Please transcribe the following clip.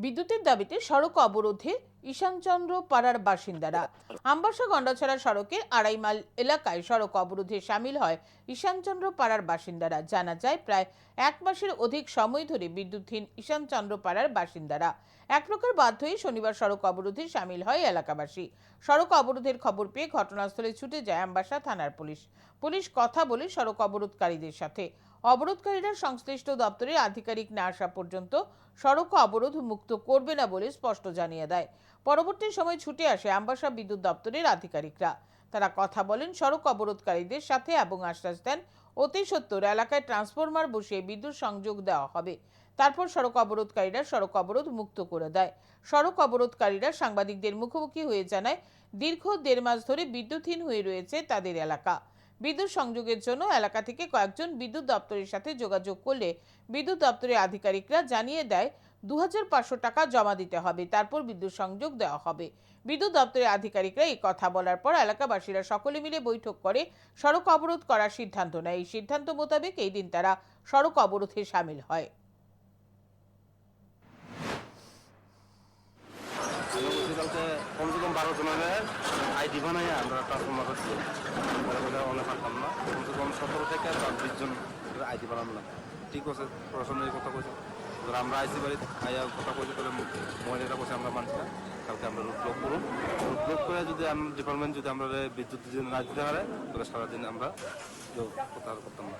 বিদ্যুতের দাবিতে সড়ক অবরোধে ঈশানচন্দ্র পাড়ার বাসিন্দারা। আমবাসা গন্ডাছড়া সড়কের আড়াই মাইল এলাকায় সড়ক অবরোধে সামিল হয় ঈশানচন্দ্র পাড়ার বাসিন্দারা। জানা যায়, প্রায় এক মাসের অধিক সময় ধরে বিদ্যুৎহীন ঈশানচন্দ্র পাড়ার বাসিন্দারা এক প্রকার বাধ্য হয়ে শনিবার সড়ক অবরোধে সামিল হয় এলাকাবাসী। সড়ক অবরোধের খবর পেয়ে ঘটনাস্থলে ছুটে যায় আমবাসা থানার পুলিশ। পুলিশ কথা বলে সড়ক অবরোধকারীদের সাথে। অবরোধকারীরা সংশ্লিষ্ট দপ্তরের আধিকারিক না আসা পর্যন্ত সড়ক অবরোধ মুক্ত করবে না বলে স্পষ্ট জানিয়ে দেয়। পরবর্তী সময় ছুটে আসে আমবাসা বিদ্যুৎ দপ্তরের আধিকারিকরা। তারা কথা বলেন সড়ক অবরোধকারীদের সাথে এবং আশ্বাস দেন অতি সত্বর এলাকায় ট্রান্সফরমার বসিয়ে বিদ্যুৎ সংযোগ দেওয়া হবে। তারপর সড়ক অবরোধকারীরা সড়ক অবরোধ মুক্ত করে দেয়। সড়ক অবরোধকারীরা সাংবাদিকদের মুখোমুখি হয়ে জানায়, দীর্ঘ 1.5 মাস ধরে বিদ্যুৎহীন হয়ে রয়েছে তাদের এলাকা। বিদ্যুৎ সংযোগের জন্য এলাকা থেকে কয়েকজন বিদ্যুৎ দপ্তরের সাথে যোগাযোগ করলে বিদ্যুৎ দপ্তরের আধিকারিকরা জানিয়ে দেয় 2500 টাকা জমা দিতে হবে, তারপর বিদ্যুৎ সংযোগ দেওয়া হবে। বিদ্যুৎ দপ্তরের আধিকারিকরা এই কথা বলার পর এলাকাবাসীরা সকলে মিলে বৈঠক করে সড়ক অবরোধ করার সিদ্ধান্ত নেয়। এই সিদ্ধান্ত মোতাবেক এই দিন তারা সড়ক অবরোধে সামিল হয়। কমসে কম 12 জনের আইডি বানাই আমরা ট্রান্সফরমার করছি, অনেক পারতাম না। কমসে কম 17 থেকে 20 জন আইডি বানানো লাগে। ঠিক আছে, প্রশাসনের কথা কইছে, আমরা আইসি বাড়ি আইয়া কথা কইছে, তাহলে মহিলারা বসে আমরা মানছি না। কালকে আমরা রুট ব্লক করুন, রুট ব্লক করে যদি ডিপার্টমেন্ট যদি আমরা বিদ্যুৎ না দিতে পারে তাহলে সারাদিন আমরা কথা করতাম না।